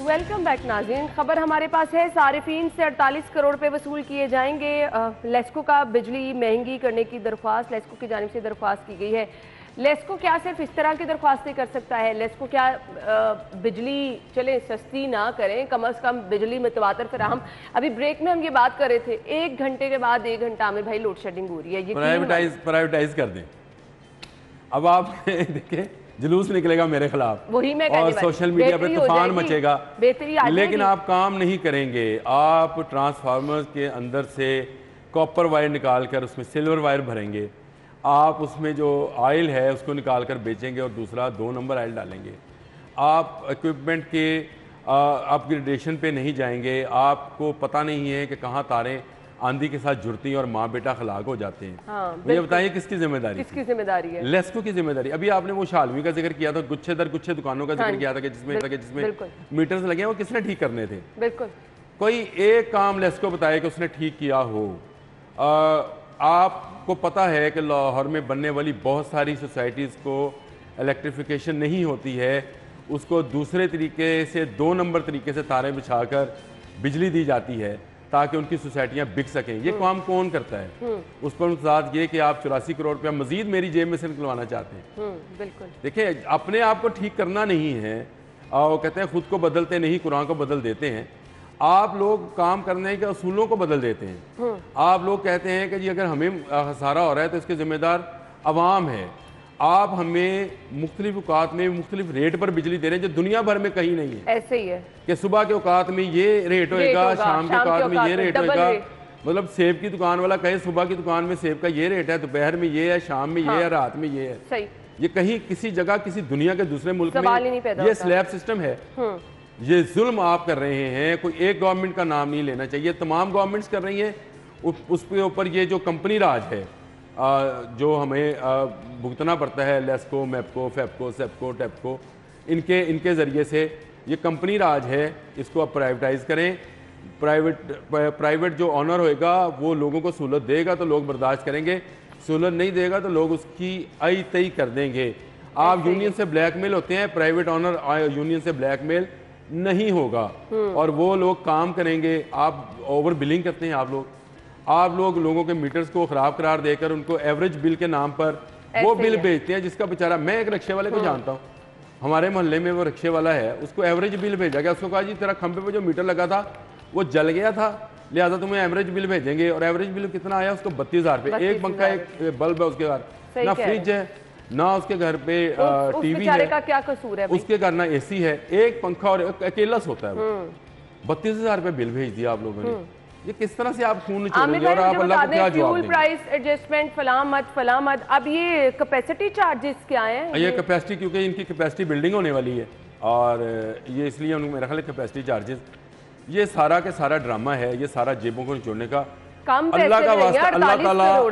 Welcome back नाज़रीन। खबर हमारे पास है, सारिफीन से 48 करोड़ रुपए वसूल किए जाएंगे। लेस्को का बिजली महंगी करने की दरख्वास्त लेस्को की जानिब से दरख्वास्त की गई है। लेस्को क्या सिर्फ इस तरह की दरख्वास्तें कर सकता है? लेस्को क्या बिजली चले सस्ती ना करें, कम अज़ कम बिजली मुतवातर फराहम। अभी ब्रेक में हम ये बात कर रहे थे, 1 घंटे के बाद 1 घंटा में भाई लोड शेडिंग हो रही है। प्राइवेटाइज कर दें। अब आप देखें जुलूस निकलेगा मेरे खिलाफ, वही मैं और सोशल मीडिया पे तूफान मचेगा, लेकिन आप काम नहीं करेंगे। आप ट्रांसफार्मर के अंदर से कॉपर वायर निकाल कर उसमें सिल्वर वायर भरेंगे, आप उसमें जो ऑयल है उसको निकाल कर बेचेंगे और दूसरा 2 नंबर ऑयल डालेंगे। आप इक्विपमेंट के अपग्रेडेशन पे नहीं जाएंगे, आपको पता नहीं है कि कहाँ तारें आंधी के साथ जुड़ती हैं और माँ बेटा खलाक हो जाते हैं। हाँ, मुझे बताइए किसकी जिम्मेदारी? किसकी जिम्मेदारी है? लेस्को की जिम्मेदारी। अभी आपने वो शालवी का जिक्र किया था, गुच्छे दर गुच्छे दुकानों का जिक्र किया था कि जिसमें मीटर्स लगे हैं, वो किसने ठीक करने थे? बिल्कुल। कोई एक काम लेस्को बताए कि उसने ठीक किया हो। आपको पता है कि लाहौर में बनने वाली बहुत सारी सोसाइटीज़ को इलेक्ट्रिफिकेशन नहीं होती है, उसको दूसरे तरीके से 2 नंबर तरीके से तारें बिछाकर बिजली दी जाती है ताकि उनकी सोसाइटियां बिक सकें। ये काम कौन करता है? उस पर साथ ये कि आप 84 करोड़ रुपया मजीद मेरी जेब में से निकलवाना चाहते हैं। बिल्कुल। देखिए, अपने आप को ठीक करना नहीं है, और वो कहते हैं खुद को बदलते नहीं कुरान को बदल देते हैं। आप लोग काम करने के असूलों को बदल देते हैं। आप लोग कहते हैं कि जी अगर हमें खसारा हो रहा है तो इसके जिम्मेदार अवाम है। आप हमें मुख्तलिफ औकात में मुख्तलिफ रेट पर बिजली दे रहे हैं जो दुनिया भर में कहीं नहीं है। ऐसे ही है कि सुबह के औकात में ये रेट होएगा, शाम के औकात में ये रेट होएगा। मतलब सेब की दुकान वाला कहे सुबह की दुकान में सेब का ये रेट है, दोपहर में ये है, शाम में ये है, रात में ये है। सही। ये कहीं किसी जगह किसी दुनिया के दूसरे मुल्क में ये स्लैब सिस्टम है। ये जुल्म आप कर रहे हैं। कोई एक गवर्नमेंट का नाम नहीं लेना चाहिए, तमाम गवर्नमेंट्स कर रही हैं। उसके ऊपर ये जो कंपनी राज है जो हमें भुगतना पड़ता है, लेस्को, मैपको, फेपको, सेपको, टेपको, इनके ज़रिए से ये कंपनी राज है। इसको आप प्राइवेटाइज़ करें। प्राइवेट जो ऑनर होएगा वो लोगों को सहूलत देगा तो लोग बर्दाश्त करेंगे, सहूलत नहीं देगा तो लोग उसकी आई तई कर देंगे। आप यूनियन से ब्लैकमेल होते हैं, प्राइवेट ऑनर यूनियन से ब्लैकमेल नहीं होगा और वो लोग काम करेंगे। आप ओवर बिलिंग करते हैं। आप लोग लोगों के मीटर्स को खराब करार देकर उनको एवरेज बिल के नाम पर वो बिल भेजते हैं, जिसका बेचारा, मैं एक रिक्शे वाले को जानता हूँ, हमारे मोहल्ले में वो रिक्शे वाला है, उसको एवरेज बिल भेजा गया। उसको कहा जी तेरा खंभे पे जो मीटर लगा था वो जल गया था, लिहाजा तुम्हें एवरेज बिल भेजेंगे। और एवरेज बिल कितना आया उसको? 32,000 रुपये। एक पंखा, एक बल्ब है उसके घर, ना फ्रिज है, ना उसके घर पे टीवी है। का क्या कसूर है? उसके घर ना एसी है, एक पंखा और अकेला सोता है। 32,000 रुपये बिल भेज दिया आप लोगों ने। ये किस तरह से आप खून निचोड़ेंगे और आप अल्लाह को क्या जवाब देंगे? प्राइस एडजस्टमेंट फलामत। अब ये कैपेसिटी चार्जेस क्या हैं? ये कैपेसिटी, क्योंकि इनकी कैपेसिटी बिल्डिंग होने वाली है और ये इसलिए उनको मेरा ख्याल है कैपेसिटी चार्जेस। ये सारा के सारा ड्रामा है, ये सारा जेबों को निचोड़ने का। अल्लाह का वास्ता,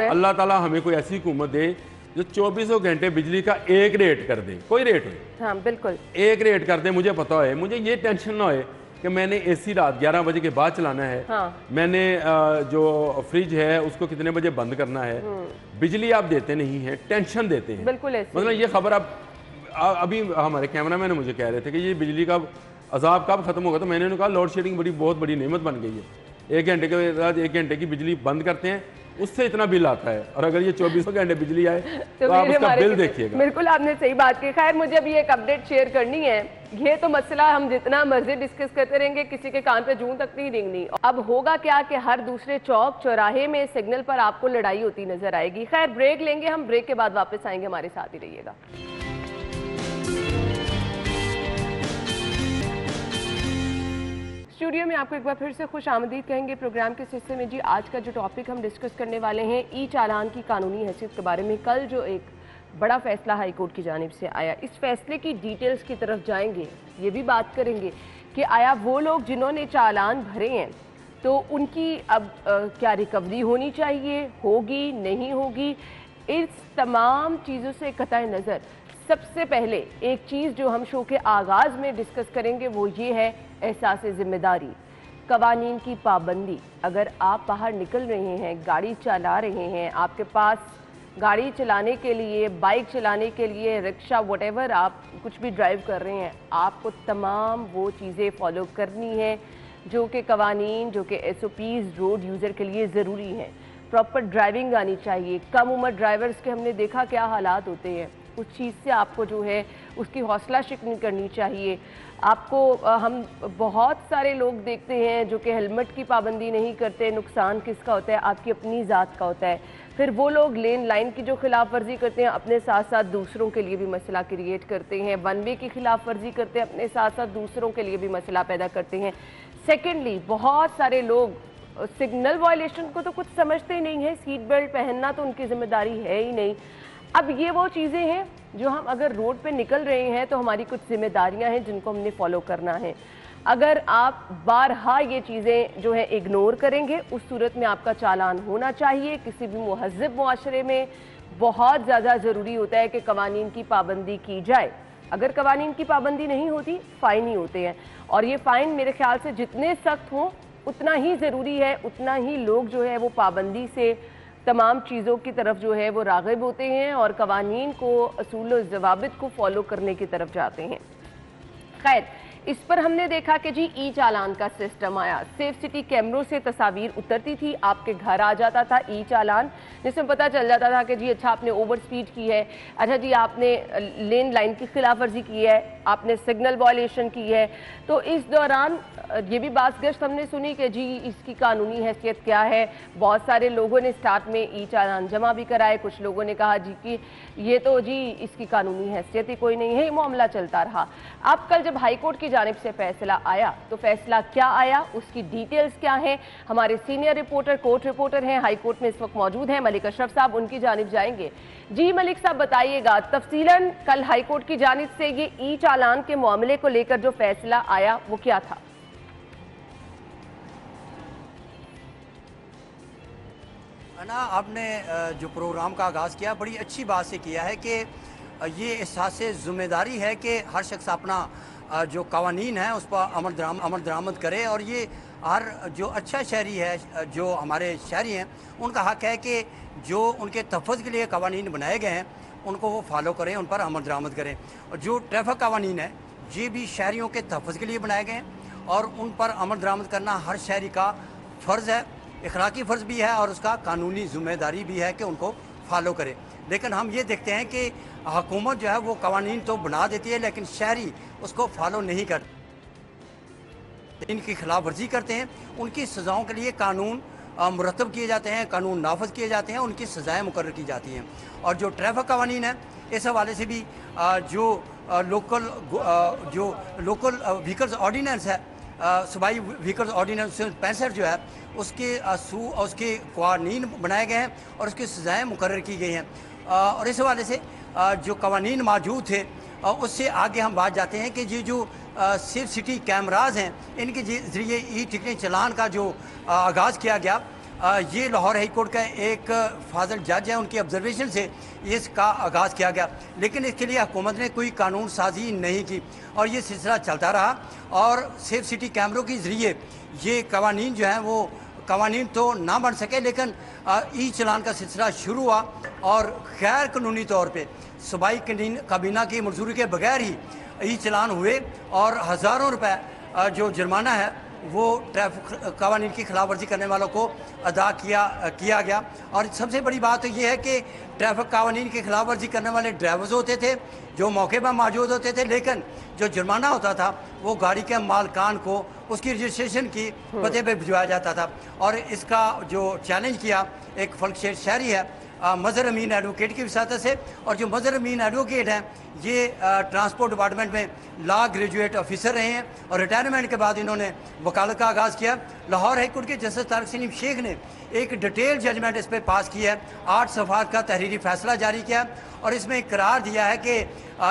अल्लाह ताला हमें कोई ऐसी हुकूमत दे जो 24 घंटे बिजली का एक रेट कर दे, कोई रेट हो। हाँ, बिल्कुल एक रेट कर दे। मुझे पता है, मुझे ये टेंशन ना हो कि मैंने एसी रात 11 बजे के बाद चलाना है। हाँ। मैंने जो फ्रिज है उसको कितने बजे बंद करना है। बिजली आप देते नहीं हैं, टेंशन देते हैं। बिल्कुल। मतलब ये खबर आप अभी हमारे कैमरामैन मुझे कह रहे थे कि ये बिजली का अजाब कब खत्म होगा, तो मैंने उन्हें कहा लोड शेडिंग बहुत बड़ी नेमत बन गई है। 1 घंटे के बाद 1 घंटे की बिजली बंद करते हैं, उससे इतना बिल आता है। और अगर ये 24 घंटे बिजली आए तो आप उसका बिल देखिएगा। बिल्कुल, आपने सही बात की। खैर, मुझे अभी एक अपडेट शेयर करनी है। ये तो मसला हम जितना मर्जी डिस्कस करते रहेंगे, किसी के कान पे जूं तक नहीं रेंगनी। अब होगा क्या कि हर दूसरे चौक चौराहे में सिग्नल पर आपको लड़ाई होती नजर आएगी। खैर, ब्रेक लेंगे हम, ब्रेक के बाद वापस आएंगे, हमारे साथ ही रहिएगा। स्टूडियो में आपको एक बार फिर से खुश आमदीद कहेंगे। प्रोग्राम के हिस्से में जी आज का जो टॉपिक हम डिस्कस करने वाले हैं, ई चालान की कानूनी हैसियत के बारे में। कल जो एक बड़ा फैसला हाई कोर्ट की जानिब से आया, इस फैसले की डिटेल्स की तरफ जाएंगे। ये भी बात करेंगे कि आया वो लोग जिन्होंने चालान भरे हैं तो उनकी अब क्या रिकवरी होनी चाहिए, होगी नहीं होगी। इस तमाम चीज़ों से कतई नज़र सबसे पहले एक चीज़ जो हम शो के आगाज़ में डिस्कस करेंगे वो ये है एहसास ज़िम्मेदारी, कवानीन की पाबंदी। अगर आप बाहर निकल रहे हैं, गाड़ी चला रहे हैं, आपके पास गाड़ी चलाने के लिए, बाइक चलाने के लिए, रिक्शा, व्हाटएवर आप कुछ भी ड्राइव कर रहे हैं, आपको तमाम वो चीज़ें फॉलो करनी है जो कि कवानीन, जो कि SOPs रोड यूज़र के लिए ज़रूरी हैं। प्रॉपर ड्राइविंग आनी चाहिए। कम उम्र ड्राइवर्स के हमने देखा क्या हालात होते हैं, उस चीज़ से आपको जो है उसकी हौसला शिकनी करनी चाहिए। आपको हम बहुत सारे लोग देखते हैं जो कि हेलमेट की पाबंदी नहीं करते। नुकसान किसका होता है? आपकी अपनी ज़ात का होता है। फिर वो लोग लेन लाइन की जो खिलाफ वर्जी करते हैं, अपने साथ साथ दूसरों के लिए भी मसला क्रिएट करते हैं। वन वे की खिलाफ वर्जी करते हैं, अपने साथ साथ दूसरों के लिए भी मसला पैदा करते हैं। सेकेंडली, बहुत सारे लोग सिग्नल वायलेशन को तो कुछ समझते ही नहीं है। सीट बेल्ट पहनना तो उनकी जिम्मेदारी है ही नहीं। अब ये वो चीज़ें हैं जो हम अगर रोड पे निकल रहे हैं तो हमारी कुछ जिम्मेदारियां हैं जिनको हमने फॉलो करना है। अगर आप बारहा ये चीज़ें जो है इग्नोर करेंगे, उस सूरत में आपका चालान होना चाहिए। किसी भी मुहज़्ज़ब मुआशरे में बहुत ज़्यादा ज़रूरी होता है कि कवानीन की पाबंदी की जाए। अगर कवानीन की पाबंदी नहीं होती, फ़ाइन ही होते हैं, और ये फ़ाइन मेरे ख्याल से जितने सख्त हों उतना ही ज़रूरी है, उतना ही लोग जो है वो पाबंदी से तमाम चीज़ों की तरफ जो है वो राग़िब होते हैं और कवानीन को, असूल व ज़वाबित को फॉलो करने की तरफ जाते हैं। खैर, इस पर हमने देखा कि जी ई चालान का सिस्टम आया। सेफ सिटी कैमरों से तस्वीर उतरती थी, आपके घर आ जाता था ई चालान, जिसमें पता चल जाता था कि जी अच्छा आपने ओवर स्पीड की है, अच्छा जी आपने लेन लाइन की खिलाफ वर्जी की है, आपने सिग्नल वायलेशन की है। तो इस दौरान ये भी बात गश्त हमने सुनी कि जी इसकी कानूनी हैसियत क्या है। बहुत सारे लोगों ने स्टार्ट में ई चालान जमा भी कराए, कुछ लोगों ने कहा जी कि ये तो जी इसकी कानूनी हैसियत ही कोई नहीं है। मामला चलता रहा। अब कल जब हाईकोर्ट की जानिब से फैसला आया तो फैसला क्या आया, उसकी डिटेल्स क्या हैं, हमारे सीनियर रिपोर्टर, कोर्ट रिपोर्टर हैं, हाईकोर्ट में इस वक्त मौजूद हैं, मलिक अशरफ साहब, उनकी जानिब जाएंगे। जी मलिक साहब, बताइएगा तफसीलन कल हाईकोर्ट की जानिब से ये ई चालान के मामले को लेकर जो फैसला आया वो क्या था? ना, आपने जो प्रोग्राम का आगाज़ किया बड़ी अच्छी बात से किया है कि ये एहसास ज़िम्मेदारी है कि हर शख्स अपना जो कवानीन है उस पर अमल दरामद करे, और ये हर जो अच्छा शहरी है, जो हमारे शहरी हैं, उनका हक है कि जो उनके तहफ़्फ़ुज़ के लिए कवानीन बनाए गए हैं उनको वो फॉलो करें, उन पर अमल दरामद करें। और जो ट्रैफिक कवानीन है ये भी शहरियों के तहफ़्फ़ुज़ के लिए बनाए गए हैं और उन पर अमल दरामद करना हर शहरी का फ़र्ज़ है, इखलाकी फ़र्ज़ भी है और उसका कानूनी ज़िम्मेदारी भी है कि उनको फॉलो करे। लेकिन हम ये देखते हैं कि हुकूमत जो है वो कवानीन तो बना देती है लेकिन शहरी उसको फॉलो नहीं करते, इनकी खिलाफ वर्जी करते हैं। उनकी सज़ाओं के लिए कानून मुरतब किए जाते हैं, कानून नाफज किए जाते हैं, उनकी सज़ाएँ मुकर्रर की जाती हैं। और जो ट्रैफिक कवानीन है इस हवाले से भी जो लोकल व्हीकल्स ऑर्डीनेंस है, सूबाई व्हीकल्स ऑर्डीनेंस 65 जो है उसके कवानीन बनाए गए हैं और उसकी सज़ाएँ मुकर्रर की गई हैं। और इस हवाले से जो कवानीन मौजूद थे उससे आगे हम बात जाते हैं कि ये जो सेफ सिटी कैमराज हैं इनके ज़रिए ई टिकटें चलान का जो आगाज़ किया गया, ये लाहौर हाई कोर्ट का एक फाजल जज है, उनकी ऑब्जर्वेशन से इसका आगाज़ किया गया। लेकिन इसके लिए हुकूमत ने कोई कानून साजी नहीं की और ये सिलसिला चलता रहा और सेफ सिटी कैमरों के ज़रिए ये कवानीन जो हैं वो कवानीन तो ना बन सके, लेकिन ई चलान का सिलसिला शुरू हुआ और गैर कानूनी तौर पर सूबाई काबीना की मंजूरी के बगैर ही ई चलान हुए और हज़ारों रुपए जो जुर्माना है वो ट्रैफिक कवानीन की खिलाफ वर्जी करने वालों को अदा किया गया। और सबसे बड़ी बात तो ये है कि ट्रैफिक कवानीन की खिलाफ वर्जी करने वाले ड्राइवर्स होते थे जो मौके पर मौजूद होते थे, लेकिन जो जुर्माना होता था वो गाड़ी के मालकान को उसकी रजिस्ट्रेशन की पते पर भिजवाया जाता था। और इसका जो चैलेंज किया एक फलकशेर शहरी है मज़हर अमीन एडवोकेट की विसातत से, और जो मज़हर अमीन एडवोकेट हैं ये ट्रांसपोर्ट डिपार्टमेंट में लॉ ग्रेजुएट ऑफिसर रहे हैं और रिटायरमेंट के बाद इन्होंने वकालत का आगाज़ किया। लाहौर हाई कोर्ट के जस्टिस तारिक सलीम शेख ने एक डिटेल जजमेंट इस पर पास की है, 8 सफ़हात का तहरीरी फैसला जारी किया और इसमें करार दिया है कि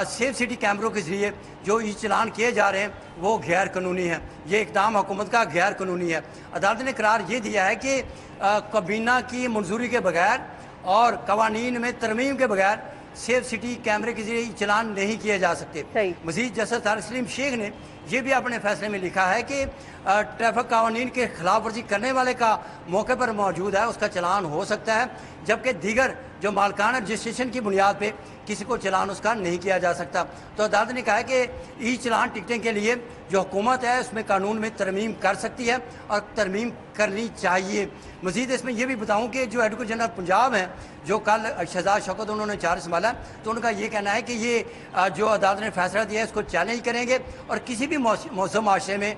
सेफ सिटी कैमरों के ज़रिए जो ई चलान किए जा रहे हैं वो गैर कानूनी है, ये इक़दाम हुकूमत का गैर कानूनी है। अदालत ने करार ये दिया है कि काबीना की मंजूरी के बगैर और कवानीन में तरमीम के बगैर सेफ सिटी कैमरे के जरिए चलान नहीं किए जा सकते। मजीद जस्टिस तारिक सलीम शेख ने ये भी अपने फैसले में लिखा है कि ट्रैफिक कानून के खिलाफ वर्जी करने वाले का मौके पर मौजूद है उसका चलान हो सकता है, जबकि दीगर जो मालकाना रजिस्ट्रेशन की बुनियाद पे किसी को चलान उसका नहीं किया जा सकता। तो अदालत ने कहा है कि ई चलान टिकटें के लिए जो हुकूमत है उसमें कानून में तरमीम कर सकती है और तरमीम करनी चाहिए। मजीद इसमें यह भी बताऊं कि जो एडवोकेट जनरल पंजाब हैं जो कल शहजाद शौकत उन्होंने चार्ज संभाला, तो उनका ये कहना है कि ये जो अदालत ने फैसला दिया है इसको चैलेंज करेंगे और किसी भी मौसम माशरे में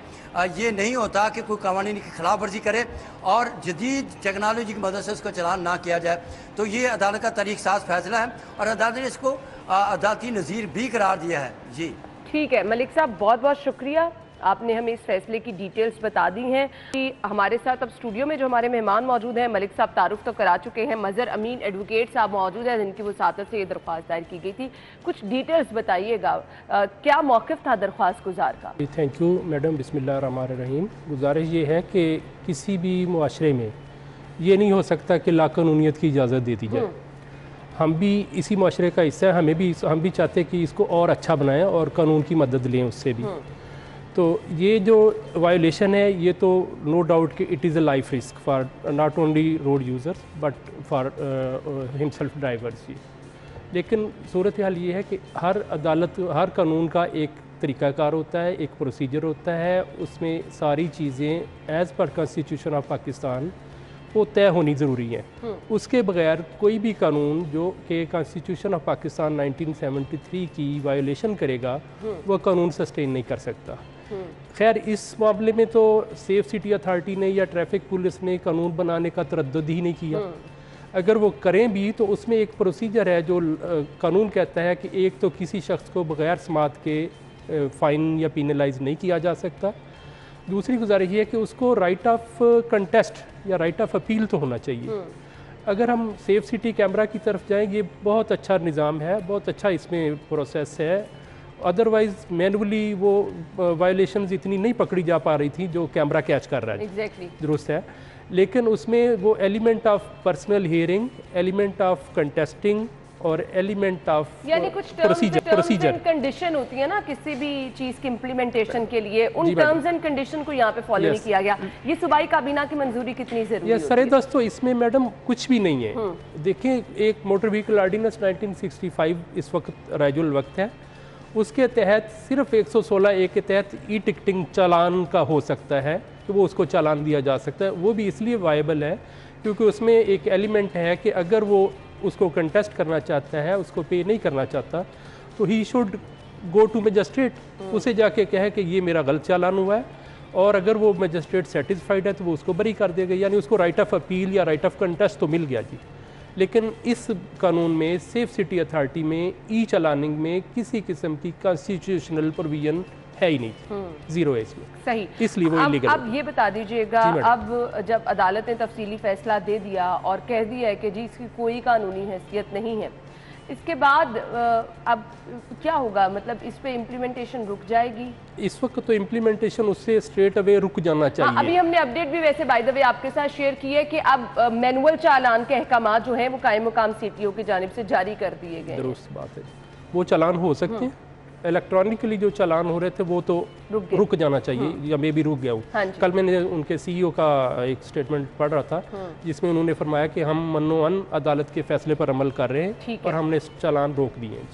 ये नहीं होता कि कोई कानून की खिलाफ वर्जी करे और जदीद टेक्नोलॉजी की मदद से उसको चलान ना किया जाए। तो ये अदालत का तरीक़ साज फैसला है और अदालत ने इसको अदालती नज़ीर भी करार दिया है। जी ठीक है मलिक साहब, बहुत बहुत शुक्रिया, आपने हमें इस फैसले की डिटेल्स बता दी हैं। कि हमारे साथ अब स्टूडियो में जो हमारे मेहमान मौजूद हैं, मलिक साहब तारुफ तो करा चुके हैं, मज़हर अमीन एडवोकेट साहब मौजूद हैं जिनकी वसातत से ये दरख्वास्त दायर की गई थी। कुछ डिटेल्स बताइएगा, क्या मौक़िफ़ था दरख्वास्त गुजार का? थैंक यू मैडम, बिस्मिल्लाहिर्रहमानिर्रहीम। गुजारिश ये है कि किसी भी मुआशरे में ये नहीं हो सकता कि लाकानूनियत की इजाज़त दे दी जाए। हम भी इसी मुआशरे का हिस्सा है, हम भी चाहते हैं कि इसको और अच्छा बनाएं और कानून की मदद लें उससे भी। तो ये जो वायोलेशन है ये तो नो डाउट कि it is a life risk for not only road users but for himself drivers ही। लेकिन सूरत हाल ये है कि हर अदालत, हर कानून का एक तरीक़ाकार होता है, एक प्रोसीजर होता है, उसमें सारी चीज़ें as per constitution of Pakistan वो तय होनी ज़रूरी है। उसके बगैर कोई भी कानून जो कि कॉन्स्टिट्यूशन ऑफ पाकिस्तान 1973 की वायोलेशन करेगा वो कानून सस्टेन नहीं कर सकता। खैर इस मामले में तो सेफ सिटी अथॉरिटी ने या ट्रैफिक पुलिस ने कानून बनाने का तरद्दुद ही नहीं किया। अगर वो करें भी तो उसमें एक प्रोसीजर है जो कानून कहता है कि एक तो किसी शख्स को बगैर समात के फ़ाइन या पीनलाइज नहीं किया जा सकता। दूसरी गुजारिश ये है कि उसको राइट ऑफ कंटेस्ट या राइट ऑफ अपील तो होना चाहिए। अगर हम सेफ सिटी कैमरा की तरफ जाएं, ये बहुत अच्छा निज़ाम है, बहुत अच्छा इसमें प्रोसेस है। अदरवाइज़ मैनुअली वो वायलेशंस इतनी नहीं पकड़ी जा पा रही थी जो कैमरा कैच कर रहा है। Exactly. दुरुस्त है, लेकिन उसमें वो element of personal hearing, element of contesting और एलिमेंट ऑफ यानी कुछ प्रोसीजर कंडीशन होती है ना किसी भी चीज़ की इम्प्लीमेंटेशन के लिए, उन टर्म्स एंड कंडीशन को यहाँ पे फॉलो नहीं किया गया। ये सूबाई काबीना की मंजूरी कितनी जरूरी है? सरेदस्त तो इसमें मैडम कुछ भी नहीं है। देखिए एक मोटर व्हीकल ऑर्डिनेंस 1965 इस वक्त राजुल वक्त है, उसके तहत सिर्फ 116 ए के तहत ई टिकटिंग चालान का हो सकता है कि वो उसको चालान दिया जा सकता है। वो भी इसलिए वायबल है क्योंकि उसमें एक एलिमेंट है कि अगर वो उसको कंटेस्ट करना चाहता है, उसको पे नहीं करना चाहता, तो he should go to magistrate, उसे जाके कहे कि ये मेरा गलत चालान हुआ है, और अगर वो मजिस्ट्रेट सेटिस्फाइड है तो वो उसको बरी कर देगा। यानी उसको राइट ऑफ अपील या राइट ऑफ कंटेस्ट तो मिल गया जी। लेकिन इस कानून में सेफ सिटी अथॉरिटी में ई चलानिंग में किसी किस्म की कॉन्स्टिट्यूशनल प्रोविजन है ही नहीं, जीरो है इसमें। सही, इसलिए वो इलीगल। अब ये बता दीजिएगा, अब जब अदालत ने तफसीली फैसला दे दिया और कह दिया है कि जी इसकी कोई कानूनी हैसियत नहीं है, इसके बाद अब क्या होगा? मतलब इस पे इम्प्लीमेंटेशन रुक जाएगी? इस वक्त तो इम्प्लीमेंटेशन उससे स्ट्रेट अवे रुक जाना चाहिए। अभी हमने अपडेट भी वैसे बाय द वे आपके साथ शेयर की है कि अब मैनुअल चालान के अहकाम जो हैं वो कायम मुकाम सीटीओ की जानिब से जारी कर दिए गए। दुरुस्त बात है, वो चालान हो सकते हैं। इलेक्ट्रॉनिकली जो चालान हो रहे थे वो तो रुक जाना चाहिए, या मैं भी रुक गया हूँ। कल मैंने उनके सीईओ का एक स्टेटमेंट पढ़ रहा था जिसमें उन्होंने फरमाया कि हम मनो-अन अदालत के फैसले पर अमल कर रहे हैं और हमने चालान रोक दिए हैं।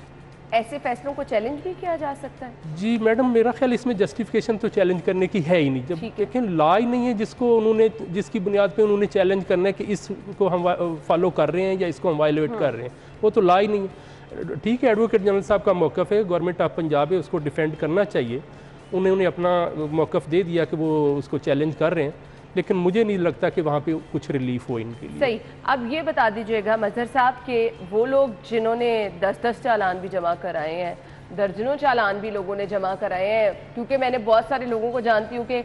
ऐसे फैसलों को चैलेंज भी किया जा सकता है? जी मैडम, मेरा ख्याल इसमें जस्टिफिकेशन तो चैलेंज करने की है ही नहीं। जब लेकिन लॉ ही नहीं है जिसको उन्होंने, जिसकी बुनियाद पे उन्होंने चैलेंज करना है कि इसको हम फॉलो कर रहे हैं या इसको हम वायलेट कर रहे हैं, वो तो लॉ ही नहीं है। ठीक है, एडवोकेट जनरल साहब का मौक़िफ़ है, गवर्नमेंट ऑफ पंजाब है, उसको डिफेंड करना चाहिए। उन्होंने अपना मौक़िफ़ दे दिया कि वो उसको चैलेंज कर रहे हैं, लेकिन मुझे नहीं लगता कि वहाँ पे कुछ रिलीफ हो इनके लिए। सही, अब ये बता दीजिएगा मजहर साहब कि वो लोग जिन्होंने 10-10 चालान भी जमा कराए हैं, दर्जनों चालान भी लोगों ने जमा कराए हैं, क्योंकि मैंने बहुत सारे लोगों को जानती हूँ कि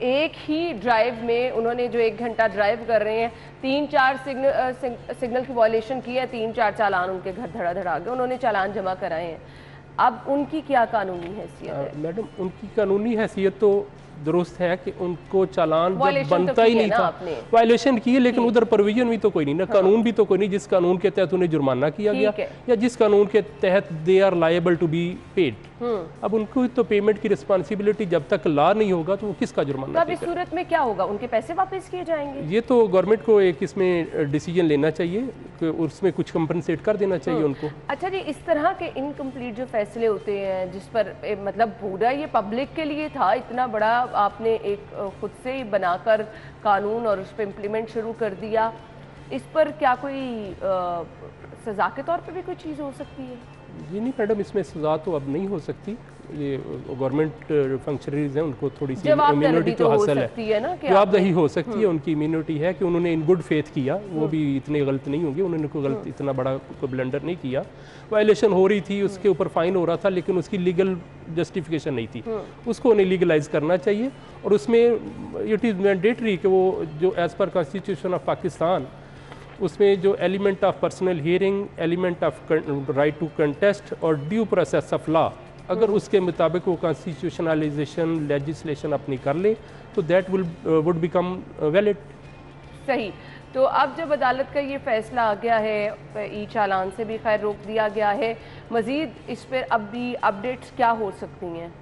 एक ही ड्राइव में उन्होंने जो 1 घंटा ड्राइव कर रहे हैं 3-4 सिग्नल की वॉयलेशन की है, 3-4 चालान उनके घर धड़ाधड़ आ गए, उन्होंने चालान जमा कराए हैं। अब उनकी क्या कानूनी हैसियत है? मैडम, उनकी कानूनी हैसियत तो दुरुस्त है कि उनको चालान जब बनता ही नहीं था, वायलेशन की है, लेकिन उधर प्रोविजन भी तो कोई नहीं ना, कानून भी तो कोई नहीं जिस कानून के तहत उन्हें जुर्माना किया गया या जिस कानून के तहत they are liable to be paid. अब उनको तो पेमेंट की रिस्पॉन्सिबिलिटी जब तक ला नहीं होगा तो वो किसका जुर्माना? अब इस सूरत में क्या होगा, उनके पैसे वापस किए जाएंगे? ये तो गवर्नमेंट को एक इसमें डिसीजन लेना चाहिए कि उसमें कुछ कंपनसेट कर देना चाहिए उनको। अच्छा जी, इस तरह के इनकम्प्लीट जो फैसले होते हैं जिस पर मतलब पूरा ये पब्लिक के लिए था, इतना बड़ा आपने एक खुद से ही बनाकर कानून और उस पर इम्प्लीमेंट शुरू कर दिया, इस पर क्या कोई सज़ा के तौर पे भी कोई चीज़ हो सकती है? जी नहीं मैडम, इसमें सज़ा तो अब नहीं हो सकती। ये गवर्नमेंट फंक्शनरीज हैं, उनको थोड़ी सी इम्यूनिटी तो हासिल है, जवाबदेही हो सकती है, उनकी इम्यूनिटी है कि उन्होंने इन गुड फेथ किया, वो भी इतने गलत नहीं होंगे, उन्होंने कोई गलत इतना बड़ा कोई ब्लंडर नहीं किया। वायलेशन हो रही थी, उसके ऊपर फाइन हो रहा था, लेकिन उसकी लीगल जस्टिफिकेशन नहीं थी, उसको उन्हें लीगलाइज करना चाहिए। और उसमें इट इज़ मैंडेटरी कि वो जो as per constitution of Pakistan उसमें जो element of personal hearing, element of right to contest और ड्यू प्रोसेस ऑफ लॉ, अगर उसके मुताबिक वो कॉन्स्टिट्यूशनलाइजेशन लेजिस्लेशन अपनी कर ले तो दैट वुड बिकम वैलिड। सही। तो अब जब अदालत का ये फैसला आ गया है, ई चालान से भी खैर रोक दिया गया है, मज़ीद इस पर अब भी अपडेट्स क्या हो सकती हैं?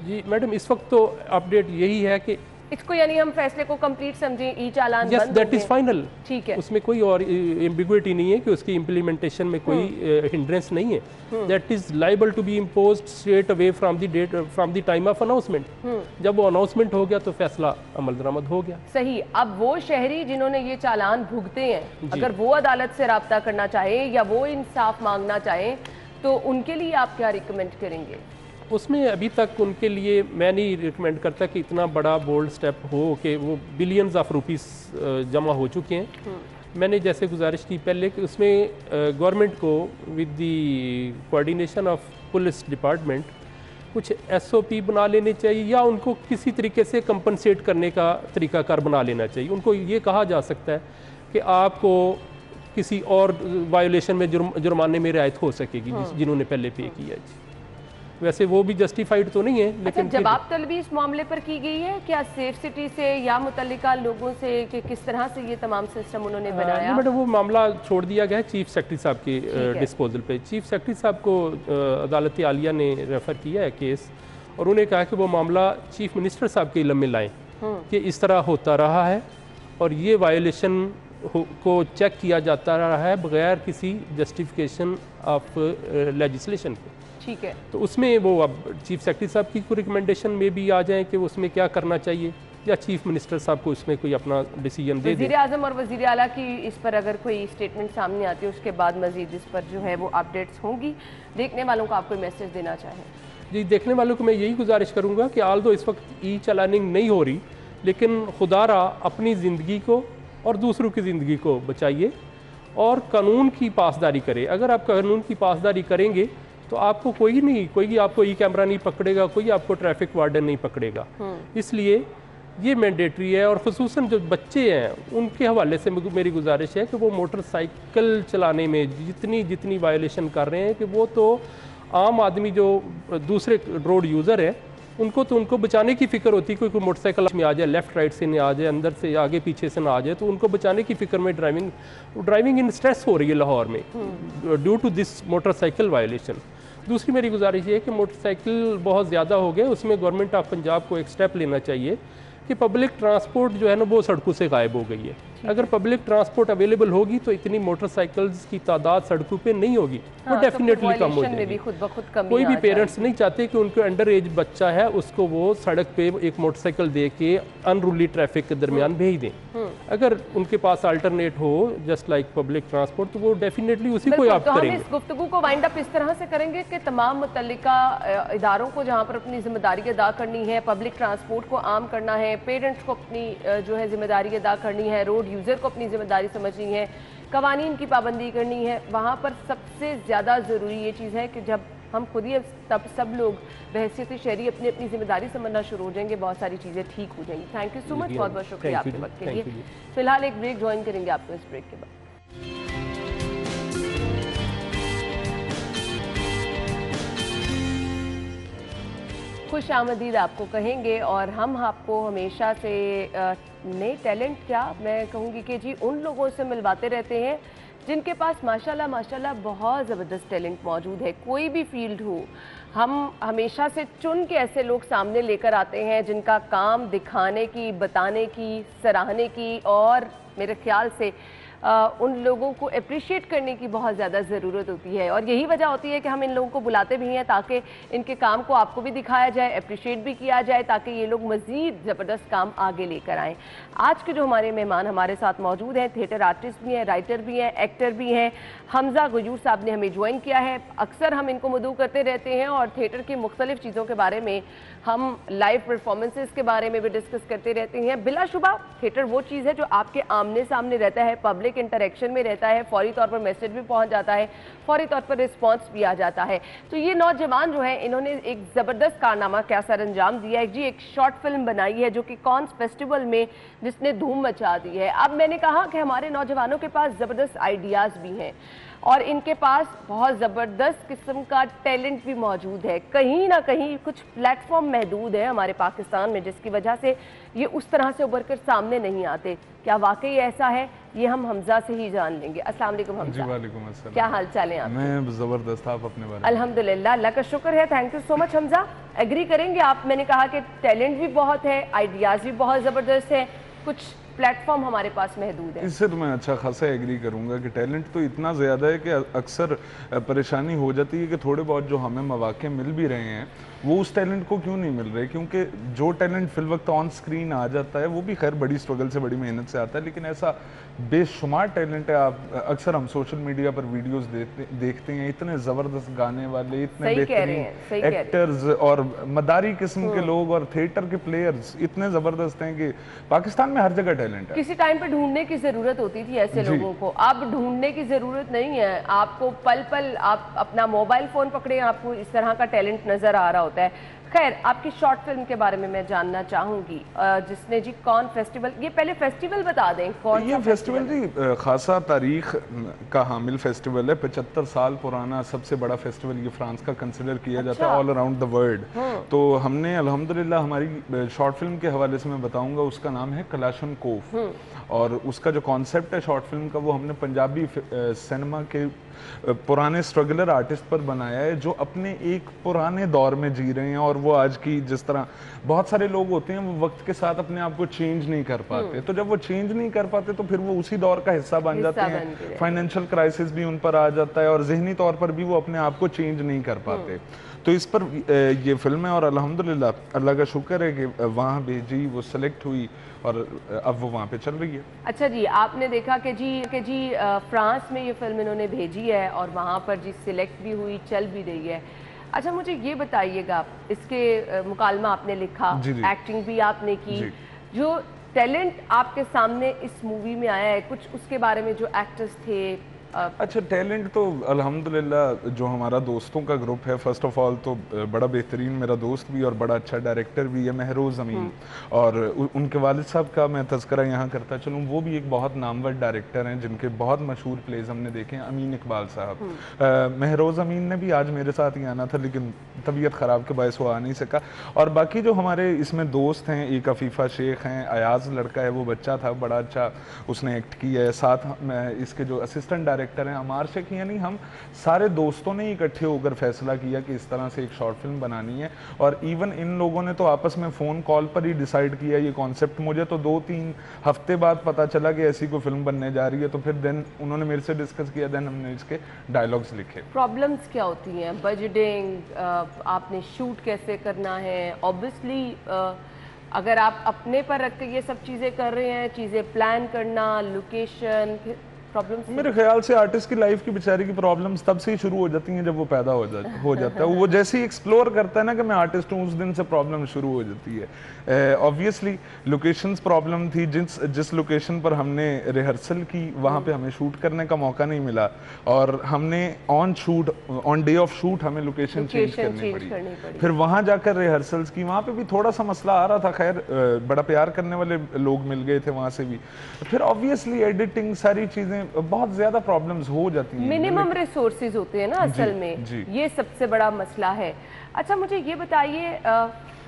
जी मैडम, इस वक्त तो अपडेट यही है कि इसको यानी हम फैसले को कंप्लीट समझें, ई चालान बंद दैट इज फाइनल, ठीक है, उसमें कोई और एम्बिग्विटी नहीं है कि उसकी इम्प्लीमेंटेशन में कोई हिंड्रेंस नहीं है। That is liable to be imposed straight away from the date from the time of announcement. जब वो अनाउंसमेंट हो गया तो फैसला अमल दरामद हो गया। सही। अब वो शहरी जिन्होंने ये चालान भुगते हैं, अगर वो अदालत से राब्ता करना चाहे या वो इंसाफ मांगना चाहे तो उनके लिए आप क्या रिकमेंड करेंगे? उसमें अभी तक उनके लिए मैं नहीं रिकमेंड करता कि इतना बड़ा बोल्ड स्टेप हो कि वो बिलियंस ऑफ रुपीस जमा हो चुके हैं। मैंने जैसे गुजारिश की पहले कि उसमें गवर्नमेंट को with the coordination of police department कुछ SOP बना लेने चाहिए या उनको किसी तरीके से कंपनसेट करने का तरीकाकार बना लेना चाहिए। उनको ये कहा जा सकता है कि आपको किसी और वायोलेशन में जुर्माने में रियायत हो सकेगी जिन्होंने पहले पे किया है। वैसे वो भी जस्टिफाइड तो नहीं है, लेकिन जवाब तलबी इस मामले पर की गई है क्या सेफ सिटी से या मुतल्लिका लोगों से कि किस तरह से ये तमाम सिस्टम उन्होंने बनाया? मैडम वो मामला छोड़ दिया गया है चीफ सेक्रेटरी साहब के डिस्पोजल पे। चीफ सेक्रेटरी साहब को अदालत आलिया ने रेफ़र किया है केस और उन्हें कहा कि वो मामला चीफ मिनिस्टर साहब के इल्म में लाएँ कि इस तरह होता रहा है और ये वायोलेशन को चेक किया जाता रहा है बगैर किसी जस्टिफिकेशन ऑफ लेजिस्लेशन के। ठीक है, तो उसमें वो अब चीफ सेक्रेटरी साहब की कोई रिकमेंडेशन में भी आ जाए कि उसमें क्या करना चाहिए या चीफ मिनिस्टर साहब को उसमें कोई अपना डिसीजन दे दे। वज़ीर आज़म और वज़ीर आला की इस पर अगर कोई स्टेटमेंट सामने आती है उसके बाद मज़ीद इस पर जो है वो अपडेट्स होंगी। देखने वालों को आप कोई मैसेज देना चाहें? जी, देखने वालों को मैं यही गुजारिश करूँगा कि आल दो इस वक्त ई चालानिंग नहीं हो रही, लेकिन खुदारा अपनी ज़िंदगी को और दूसरों की ज़िंदगी को बचाइए और कानून की पासदारी करें। अगर आप कानून की पासदारी करेंगे तो आपको कोई आपको ई कैमरा नहीं पकड़ेगा, कोई आपको ट्रैफिक वार्डन नहीं पकड़ेगा। इसलिए ये मैंडेटरी है और ख़ुसूसन जो बच्चे हैं उनके हवाले से मेरी गुजारिश है कि वो मोटरसाइकिल चलाने में जितनी वायलेशन कर रहे हैं कि वो तो आम आदमी जो दूसरे रोड यूज़र है उनको बचाने की फ़िक्र होती है। कोई मोटरसाइकिल में आ जाए, लेफ़्ट राइट से ना आ जाए, अंदर से आगे पीछे से ना आ जाए, तो उनको बचाने की फ़िक्र में ड्राइविंग इन स्ट्रेस हो रही है लाहौर में due to this motorcycle violation. दूसरी मेरी गुजारिश ये है कि मोटरसाइकिल बहुत ज़्यादा हो गए, उसमें गवर्नमेंट ऑफ पंजाब को एक स्टेप लेना चाहिए कि पब्लिक ट्रांसपोर्ट जो है ना वो सड़कों से गायब हो गई है। अगर पब्लिक ट्रांसपोर्ट अवेलेबल होगी तो इतनी मोटरसाइकिल्स की तादाद सड़कों पे नहीं होगी, वो डेफिनेटली कम हो जाएगी। कोई भी पेरेंट्स नहीं चाहते कि उनके अंडर एज बच्चा है उसको वो सड़क पे एक मोटरसाइकिल दे के अनरूली ट्रैफिक के दरमियान भेज दें। अगर उनके पास अल्टरनेट हो जस्ट लाइक पब्लिक ट्रांसपोर्ट तो वो डेफिनेटली उसी को ऑप्ट करेंगे। इस गुफ्तगू को वाइंड अप इस तरह से करेंगे कि तमाम मुतल्लिका इदारों को जहाँ पर अपनी जिम्मेदारी अदा करनी है, पब्लिक ट्रांसपोर्ट को आम करना है, पेरेंट्स को अपनी जो है जिम्मेदारी अदा करनी है, रोड यूज़र को अपनी जिम्मेदारी समझनी है, कवानीन की पाबंदी करनी है, वहाँ पर सबसे ज़्यादा ज़रूरी ये चीज़ है कि जब हम खुद ही तब सब लोग बहैसियत शहरी अपनी अपनी जिम्मेदारी समझना शुरू हो जाएंगे, बहुत सारी चीज़ें ठीक हो जाएंगी। थैंक यू सो मच, बहुत बहुत शुक्रिया आपके वक्त के लिए। फिलहाल एक ब्रेक ज्वाइन करेंगे आपको, इस ब्रेक के बाद। खुश आमदीद आपको कहेंगे और हम आपको हमेशा से नए टैलेंट क्या मैं कहूँगी कि जी उन लोगों से मिलवाते रहते हैं जिनके पास माशाल्लाह माशाल्लाह बहुत ज़बरदस्त टैलेंट मौजूद है, कोई भी फील्ड हो। हम हमेशा से चुन के ऐसे लोग सामने लेकर आते हैं जिनका काम दिखाने की, बताने की, सराहने की और मेरे ख्याल से उन लोगों को अप्रिशिएट करने की बहुत ज़्यादा ज़रूरत होती है और यही वजह होती है कि हम इन लोगों को बुलाते भी हैं ताकि इनके काम को आपको भी दिखाया जाए, अप्रिशिएट भी किया जाए ताकि ये लोग मज़ीद ज़बरदस्त काम आगे लेकर आएँ। आज के जो हमारे मेहमान हमारे साथ मौजूद हैं, थिएटर आर्टिस्ट भी हैं, राइटर भी हैं, एक्टर भी हैं। हमजा गयूर साहब ने हमें ज्वाइन किया है। अक्सर हम इनको मदऊ करते रहते हैं और थिएटर की मुख्तलिफ चीज़ों के बारे में, हम लाइव परफॉर्मेंसेस के बारे में भी डिस्कस करते रहते हैं। बिलाशुबा थिएटर वो चीज़ है जो आपके आमने सामने रहता है, पब्लिक इंटरेक्शन में रहता है, फौरी तौर पर मैसेज भी पहुंच जाता है, फौरी तौर पर रिस्पांस भी आ जाता है। तो ये नौजवान जो है इन्होंने एक ज़बरदस्त कारनामा क्या सर अंजाम दिया है जी, एक शॉर्ट फिल्म बनाई है जो कि कॉन्स फेस्टिवल में जिसने धूम मचा दी है। अब मैंने कहा कि हमारे नौजवानों के पास ज़बरदस्त आइडियाज़ भी हैं और इनके पास बहुत ज़बरदस्त किस्म का टैलेंट भी मौजूद है। कहीं ना कहीं कुछ प्लेटफॉर्म महदूद है हमारे पाकिस्तान में जिसकी वजह से ये उस तरह से उभर कर सामने नहीं आते। क्या वाकई ऐसा है? ये हम हमजा से ही जान लेंगे। अस्सलाम वालेकुम हमजा। जी वालेकुम अस्सलाम। क्या हाल चाल है आप? मैं ज़बरदस्त, आप अपने बारे में? अल्हम्दुलिल्लाह, अल्लाह का शुक्र है। Thank you so much Hamza. Agree करेंगे आप? मैंने कहा कि टैलेंट भी बहुत है, आइडियाज़ भी बहुत ज़बरदस्त है, कुछ प्लेटफॉर्म हमारे पास महदूद है। इससे तो मैं अच्छा खासा एग्री करूंगा कि टैलेंट तो इतना ज़्यादा है कि अक्सर परेशानी हो जाती है कि थोड़े बहुत जो हमें मौके मिल भी रहे हैं वो उस टैलेंट को क्यों नहीं मिल रहे, क्योंकि जो टैलेंट फिल वक्त ऑन स्क्रीन आ जाता है वो भी खैर बड़ी स्ट्रगल से, बड़ी मेहनत से आता है, लेकिन ऐसा बेशुमार टैलेंट है। आप अक्सर हम सोशल मीडिया पर वीडियोस देखते हैं, इतने ज़बरदस्त गाने वाले, इतने बेहतरीन एक्टर्स और मदारी किस्म के लोग और थिएटर के प्लेयर्स इतने ज़बरदस्त हैं कि पाकिस्तान में हर जगह टैलेंट है। किसी टाइम पे ढूंढने की ज़रूरत होती थी ऐसे लोगों को, अब ढूंढने की ज़रूरत नहीं है। आपको पल पल आप अपना मोबाइल फ़ोन पकड़े, आपको इस तरह का टैलेंट नज़र आ रहा होता है। खैर, आपकी शॉर्ट फिल्म के बारे में मैं जानना चाहूँगी जिसने जी कॉन फेस्टिवल, ये पहले फेस्टिवल बता दें कौन ये फेस्टिवल जी खासा तारीख का हामिल फेस्टिवल है, 75 साल पुराना सबसे बड़ा फेस्टिवल ये फ्रांस का कंसिडर किया जाता है ऑल अराउंड द वर्ल्ड। तो हमने अल्हम्दुलिल्लाह हमारी शॉर्ट फिल्म के हवाले से मैं बताऊंगा, उसका नाम है कलाशनकोफ और उसका जो कॉन्सेप्ट है शॉर्ट फिल्म का वो हमने पंजाबी सिनेमा के पुराने स्ट्रगलर आर्टिस्ट पर बनाया है जो अपने एक पुराने दौर में जी रहे हैं और वो आज की, जिस तरह बहुत सारे लोग होते हैं वो वक्त के साथ अपने आप को चेंज नहीं कर पाते, तो जब वो चेंज नहीं कर पाते तो फिर वो उसी दौर का हिस्सा बन जाते हैं। फाइनेंशियल क्राइसिस भी उन पर आ जाता है और जहनी तौर पर भी वो अपने आप को चेंज नहीं कर पाते। तो इस पर ये फिल्म है और अल्हम्दुलिल्लाह अल्लाह का शुक्र है कि वहाँ भेजी, वो सेलेक्ट हुई और अब वो वहाँ पे चल रही है। अच्छा जी, आपने देखा कि जी फ्रांस में ये फिल्म इन्होंने भेजी है और वहाँ पर जी सिलेक्ट भी हुई, चल भी रही है। अच्छा, मुझे ये बताइएगा, इसके मुकालमा आपने लिखा, एक्टिंग भी आपने की, जो टैलेंट आपके सामने इस मूवी में आया है, कुछ उसके बारे में, जो एक्टर्स थे? अच्छा, टैलेंट तो अल्हम्दुलिल्लाह जो हमारा दोस्तों का ग्रुप है, फर्स्ट ऑफ ऑल तो बड़ा बेहतरीन मेरा दोस्त भी और बड़ा अच्छा डायरेक्टर भी है महरोज़ अमीन, और उनके वालिद साहब का मैं तज़किरा यहाँ करता चलूँ, वो भी एक बहुत नामवर डायरेक्टर हैं जिनके बहुत मशहूर प्लेज हमने देखे हैं, अमीन इकबाल साहब। महरोज़ अमीन ने भी आज मेरे साथ ही आना था लेकिन तबीयत ख़राब के बायस वो आ नहीं सका। और बाकी जो हमारे इसमें दोस्त हैं, एक अफीफ़ा शेख हैं, अयाज़ लड़का है, वो बच्चा था, बड़ा अच्छा उसने एक्ट किया है। साथ में इसके जो असिस्टेंट डायरेक्टर हैं अमार शेख, यानी हम सारे दोस्तों ने इकट्ठे होकर फैसला किया कि इस तरह से एक शॉर्ट फिल्म बनानी है। और इवन इन लोगों ने तो आपस में फ़ोन कॉल पर ही डिसाइड किया ये कॉन्सेप्ट। मुझे तो 2-3 हफ्ते बाद पता चला कि ऐसी कोई फिल्म बनने जा रही है, तो फिर देन उन्होंने मेरे से डिस्कस किया, देन हमने इसके डायलॉग्स लिखे। प्रॉब्लम्स क्या होती हैं? बजटिंग, आपने शूट कैसे करना है? ऑब्वियसली अगर आप अपने पर रख के ये सब चीज़ें कर रहे हैं, चीज़ें प्लान करना, लोकेशन, प्रॉब्लम्स? मेरे ख्याल से आर्टिस्ट की लाइफ की बेचारे की प्रॉब्लम्स तब से ही शुरू हो जाती हैं जब वो पैदा हो जाता है। वो जैसे ही एक्सप्लोर करता है ना कि मैं आर्टिस्ट हूँ, उस दिन से प्रॉब्लम शुरू हो जाती है। ऑब्वियसली लोकेशंस प्रॉब्लम थी, जिस लोकेशन पर हमने रिहर्सल की वहाँ पे हमें शूट करने का मौका नहीं मिला और हमने ऑन डे ऑफ शूट हमें लोकेशन चेंज करनी पड़ी। फिर वहाँ जाकर रिहर्सल्स की, वहाँ पे भी थोड़ा सा मसला आ रहा था, खैर बड़ा प्यार करने वाले लोग मिल गए थे वहाँ से भी। फिर ऑब्वियसली एडिटिंग, सारी चीज़ें में बहुत ज़्यादा प्रॉब्लम्स हो जाती हैं। मिनिमम रिसोर्सेज होते हैं ना असल में, ये सबसे बड़ा मसला है। अच्छा मुझे ये बताइए,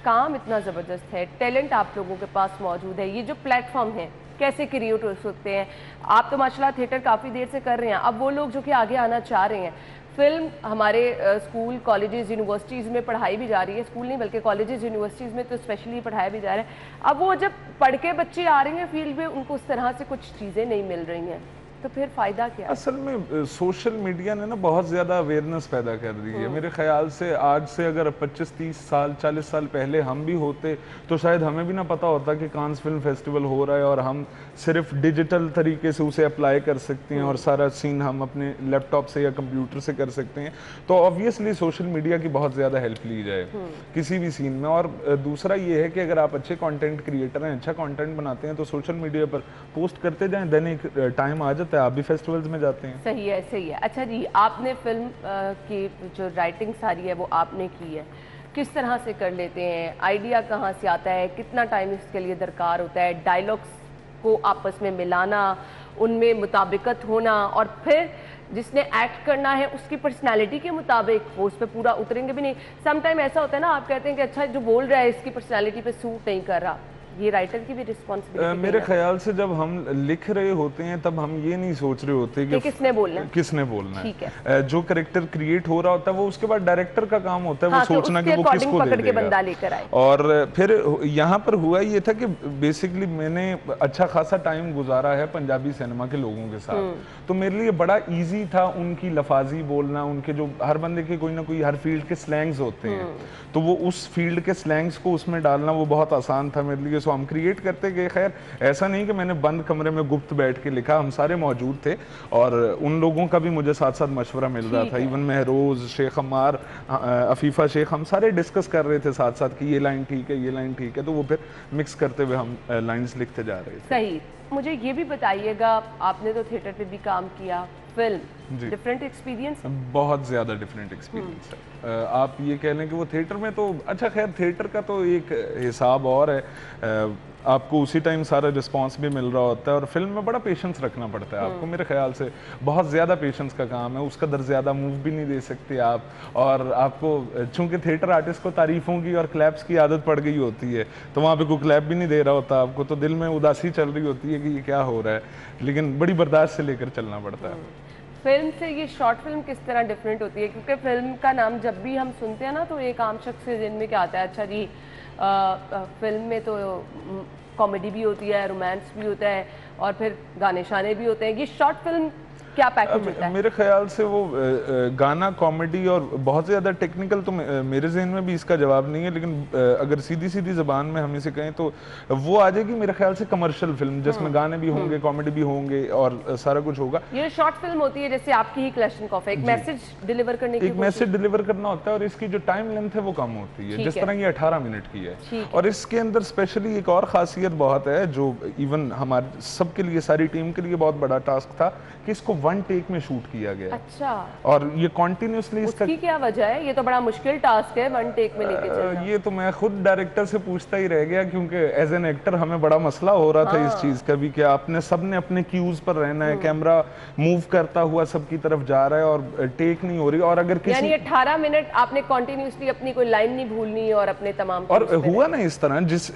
काम इतना ज़बरदस्त है, टैलेंट आप लोगों के पास मौजूद है, ये जो प्लेटफॉर्म है कैसे क्रिएट हो सकते हैं? आप तो माशाल्लाह थिएटर काफ़ी देर से कर रहे हैं, अब वो लोग जो कि आगे आना चाह रहे हैं, फिल्म हमारे स्कूल कॉलेजेस यूनिवर्सिटीज़ में पढ़ाई भी जा रही है, स्कूल नहीं बल्कि कॉलेजेस यूनिवर्सिटीज़ में तो स्पेशली पढ़ाया भी जा रहा है। अब वो जब पढ़ के बच्चे आ रहे हैं फील्ड में, उनको उस तरह से कुछ चीज़ें नहीं मिल रही हैं, तो फिर फ़ायदा क्या है? असल में सोशल मीडिया ने ना बहुत ज़्यादा अवेयरनेस पैदा कर दी है। मेरे ख्याल से आज से अगर 25-30 साल 40 साल पहले हम भी होते तो शायद हमें भी ना पता होता कि कांस फिल्म फेस्टिवल हो रहा है और हम सिर्फ डिजिटल तरीके से उसे अप्लाई कर सकते हैं और सारा सीन हम अपने लैपटॉप से या कंप्यूटर से कर सकते हैं। तो ऑब्वियसली सोशल मीडिया की बहुत ज़्यादा हेल्प ली जाए किसी भी सीन में। और दूसरा ये है कि अगर आप अच्छे कंटेंट क्रिएटर हैं, अच्छा कंटेंट बनाते हैं, तो सोशल मीडिया पर पोस्ट करते जाएं, देन एक टाइम आ जाता है आप भी फेस्टिवल्स में जाते हैं। सही है, सही है। अच्छा जी, आपने फिल्म की जो राइटिंग सारी है वो आपने की है, किस तरह से कर लेते हैं? आइडिया कहाँ से आता है? कितना टाइम इसके लिए दरकार होता है? डायलॉग्स को आपस में मिलाना, उनमें मुताबिकत होना, और फिर जिसने एक्ट करना है उसकी पर्सनालिटी के मुताबिक वो उस पर पूरा उतरेंगे भी नहीं। समटाइम ऐसा होता है ना, आप कहते हैं कि अच्छा जो बोल रहा है इसकी पर्सनालिटी पे सूट नहीं कर रहा, ये राइटर की भी रिस्पॉन्सिबिलिटी। मेरे ख्याल से जब हम लिख रहे होते हैं तब हम ये नहीं सोच रहे होते कि किसने बोलना है। जो कैरेक्टर क्रिएट हो रहा होता है वो उसके बाद डायरेक्टर का काम होता है वो सोचना कि वो किसको पकड़ के बंदा लेकर आए। और फिर यहाँ पर हुआ ये था कि बेसिकली मैंने अच्छा खासा टाइम गुजारा है पंजाबी सिनेमा के लोगों के साथ, तो मेरे लिए बड़ा ईजी था उनकी लफाजी बोलना, उनके जो हर बंदे के कोई ना कोई हर फील्ड के स्लैंग्स होते हैं, तो वो उस फील्ड के स्लैंग्स को उसमें डालना वो बहुत आसान था मेरे लिए। सो हम क्रिएट करते गए। खैर ऐसा नहीं कि मैंने बंद कमरे में गुप्त बैठ के लिखा, हम सारे मौजूद थे और उन लोगों का भी मुझे साथ साथ मशवरा मिल रहा था। इवन महरोज, शेख अम्मार, अफीफा शेख, हम सारे डिस्कस कर रहे थे साथ साथ कि ये लाइन ठीक है, ये लाइन ठीक है, तो वो फिर मिक्स करते हुए हम लाइन्स लिखते जा रहे थे। सही। मुझे ये भी बताइएगा, आपने तो थिएटर पे भी काम किया, फिल्म डिफरेंट एक्सपीरियंस? बहुत ज़्यादा डिफरेंट एक्सपीरियंस है। आप ये कह लें कि वो थिएटर में तो अच्छा, खैर थिएटर का तो एक हिसाब और है, आपको उसी टाइम सारा रिस्पांस भी मिल रहा होता है, और फिल्म में बड़ा पेशेंस रखना पड़ता है आपको। मेरे ख्याल से बहुत ज़्यादा पेशेंस का काम है, उसका दर ज़्यादा मूव भी नहीं दे सकते आप, और आपको चूंकि थिएटर आर्टिस्ट को तारीफों की और क्लैप्स की आदत पड़ गई होती है, तो वहाँ पे कोई क्लैप भी नहीं दे रहा होता आपको, तो दिल में उदासी चल रही होती है कि ये क्या हो रहा है, लेकिन बड़ी बर्दाश्त से लेकर चलना पड़ता है। फिल्म से ये शॉर्ट फिल्म किस तरह डिफरेंट होती है? क्योंकि फिल्म का नाम जब भी हम सुनते हैं ना तो एक आम शख्स के दिन में क्या आता है, अच्छा जी फिल्म में तो कॉमेडी भी होती है, रोमांस भी होता है और फिर गाने शाने भी होते हैं। ये शॉर्ट फिल्म क्या पैकेज होता है? मेरे ख्याल से वो गाना, कॉमेडी और बहुत ज़्यादा टेक्निकल तो मेरे जहन में भी इसका जवाब नहीं है, लेकिन अगर सीधी सीधी ज़बान में हम इसे कहें तो वो आ जाएगी मेरे ख्याल से कमर्शियल फिल्म, जिसमें गाने भी होंगे, कॉमेडी भी होंगे और सारा कुछ होगा। ये शॉर्ट फिल्म होती है जैसे आपकी ही क्लैशनकॉफ है, एक मैसेज डिलीवर करने की, एक मैसेज डिलीवर करना होता है, और इसकी जो टाइम लेंथ है वो कम होती है, जिस तरह ये 18 मिनट की है। और इसके अंदर स्पेशली एक और खासियत बहुत है जो इवन हमारे सबके लिए, सारी टीम के लिए बहुत बड़ा टास्क था कि इसको वन टेक में शूट किया गया। अच्छा। और ये कॉन्टिन्यूसली उसकी क्या वजह है? ये तो बड़ा मुश्किल टास्क है वन टेक में लेके चलना। ये तो मैं खुद डायरेक्टर से पूछता ही रह गया, क्योंकि एज एन एक्टर हमें बड़ा मसला हो रहा था इस चीज का भी कि आपने सबने अपने क्यूज पर रहना है, कैमरा मूव करता हुआ सबकी तरफ जा रहा है और टेक नहीं हो रही, और अगर किसी यानी 18 मिनट आपने कॉन्टिन्यूसली अपनी कोई लाइन नहीं भूलनी और अपने तमाम, और हुआ ना इस तरह जिस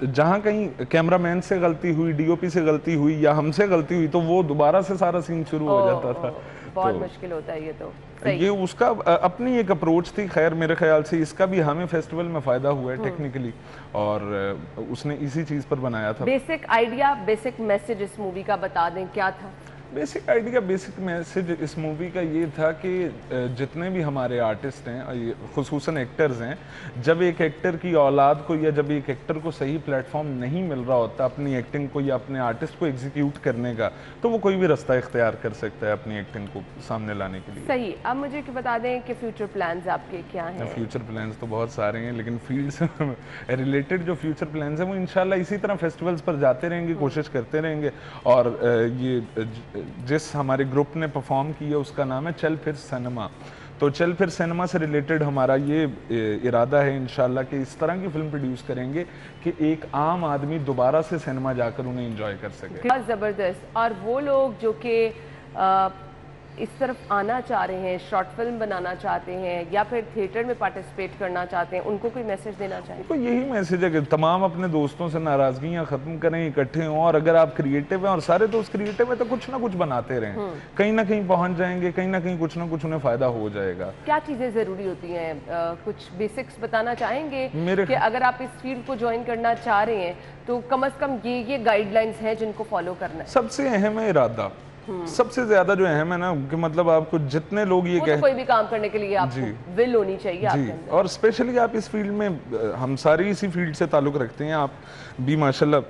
जहां कहीं कैमरामैन से गलती हुई, डीओपी से गलती हुई या हमसे गलती हुई, तो वो दोबारा से सारा सीन शुरू हो जाता था। बहुत मुश्किल होता है ये तो। ये उसका अपनी एक अप्रोच थी। खैर मेरे ख्याल से इसका भी हमें फेस्टिवल में फ़ायदा हुआ है टेक्निकली, और उसने इसी चीज़ पर बनाया था। बेसिक आइडिया, बेसिक मैसेज इस मूवी का बता दें, क्या था? बेसिक आइडिया, बेसिक मैसेज इस मूवी का ये था कि जितने भी हमारे आर्टिस्ट हैं, खुसूसन एक्टर्स हैं, जब एक एक्टर की औलाद को या जब एक एक्टर को सही प्लेटफॉर्म नहीं मिल रहा होता अपनी एक्टिंग को या अपने आर्टिस्ट को एग्जीक्यूट करने का, तो वो कोई भी रास्ता इख्तियार कर सकता है अपनी एक्टिंग को सामने लाने के लिए। सही। अब मुझे बता दें कि फ्यूचर प्लान्स आपके क्या हैं? फ्यूचर प्लान्स तो बहुत सारे हैं, लेकिन फील्ड से रिलेटेड जो फ्यूचर प्लान्स हैं वो इंशाल्लाह इसी तरह फेस्टिवल्स पर जाते रहेंगे, कोशिश करते रहेंगे। और ये जिस हमारे ग्रुप ने परफॉर्म किया उसका नाम है चल फिर सिनेमा, तो चल फिर सिनेमा से रिलेटेड हमारा ये इरादा है इंशाल्लाह कि इस तरह की फिल्म प्रोड्यूस करेंगे कि एक आम आदमी दोबारा से सिनेमा जाकर उन्हें एंजॉय कर सके। बहुत ज़बरदस्त। और वो लोग जो कि इस तरफ आना चाह रहे हैं, शॉर्ट फिल्म बनाना चाहते हैं या फिर थिएटर में पार्टिसिपेट करना चाहते हैं, उनको कोई मैसेज देना चाहिए? तो यही मैसेज है कि तमाम अपने दोस्तों से नाराजगियां खत्म करें, इकट्ठे हों, और अगर आप क्रिएटिव हैं और सारे दोस्त क्रिएटिव हैं तो कुछ ना कुछ बनाते रहें, कहीं ना कहीं पहुंच जाएंगे, कहीं ना कहीं कुछ ना कुछ उन्हें फायदा हो जाएगा। क्या चीजें जरूरी होती हैं? कुछ बेसिक्स बताना चाहेंगे कि अगर आप इस फील्ड को ज्वाइन करना चाह रहे हैं तो कम से कम ये गाइडलाइंस हैं जिनको फॉलो करना है? सबसे अहम है इरादा। सबसे ज्यादा जो अहम है ना कि मतलब आपको जितने लोग ये तो कोई भी काम करने के लिए आपको विल होनी चाहिए आपके अंदर। और स्पेशली आप इस फील्ड में, हम सारे इसी फील्ड से ताल्लुक रखते हैं, आप भी माशाल्लाह,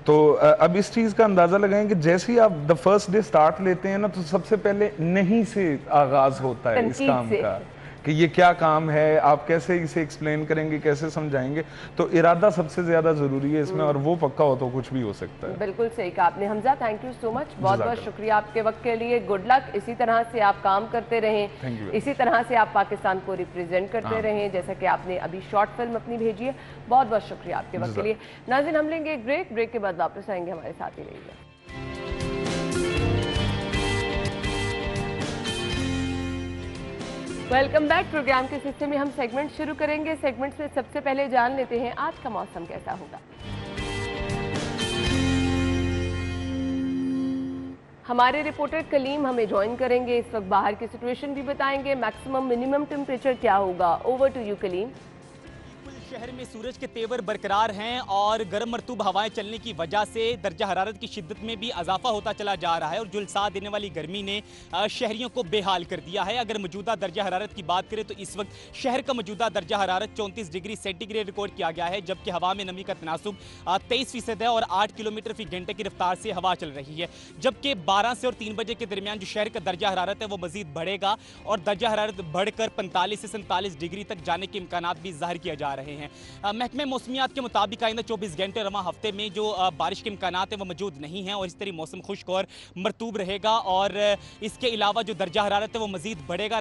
तो अब इस चीज का अंदाजा लगाएं कि जैसे ही आप द फर्स्ट डे स्टार्ट लेते हैं ना तो सबसे पहले नहीं से आगाज होता है इस काम का कि ये क्या काम है, आप कैसे इसे एक्सप्लेन करेंगे, कैसे समझाएंगे। तो इरादा सबसे ज्यादा जरूरी है इसमें, और वो पक्का हो तो कुछ भी हो सकता है। बिल्कुल सही कहा आपने Hamza, thank you so much, बहुत बहुत शुक्रिया आपके वक्त के लिए। गुड लक, इसी तरह से आप काम करते रहें, इसी तरह से आप पाकिस्तान को रिप्रेजेंट करते रहें, जैसा कि आपने अभी शॉर्ट फिल्म अपनी भेजी है। बहुत बहुत शुक्रिया आपके वक्त के लिए। नाज़रीन, हम लेंगे एक ब्रेक के बाद वापस आएंगे, हमारे साथ ही रहिए। Welcome back. प्रोग्राम के हिस्से में हम सेगमेंट शुरू करेंगे। सेगमेंट में सबसे पहले जान लेते हैं आज का मौसम कैसा होगा। हमारे रिपोर्टर कलीम हमें ज्वाइन करेंगे, इस वक्त बाहर की सिचुएशन भी बताएंगे, मैक्सिमम मिनिमम टेम्परेचर क्या होगा। Over to you Kaleem. शहर में सूरज के तेवर बरकरार हैं और गर्म मरतूब हवाएं चलने की वजह से दर्जा हरारत की शिद्दत में भी इजाफा होता चला जा रहा है और झुलसा देने वाली गर्मी ने शहरियों को बेहाल कर दिया है। अगर मौजूदा दर्जा हरारत की बात करें तो इस वक्त शहर का मौजूदा दर्जा हरारत 34 डिग्री सेंटीग्रेड रिकॉर्ड किया गया है, जबकि हवा में नमी का तनासुब 23% है और 8 किलोमीटर फी घंटे की रफ्तार से हवा चल रही है। जबकि 12 से और 3 बजे के दरमियान जो शहर का दर्जा हरारत है वो मजीद बढ़ेगा और दर्जा हरारत बढ़कर 45 से 47 डिग्री तक जाने के इम्कान भी जाहिर किए जा रहे हैं। महकमे मौसमियात के मुताबिक आइंदा 24 घंटे रवा हफ्ते में जो बारिश के इम्कान हैं वो मौजूद नहीं हैं और इस तरह मौसम खुश्क और मरतूब रहेगा और इसके अलावा जो दर्जा हरारत है वो मजीद बढ़ेगा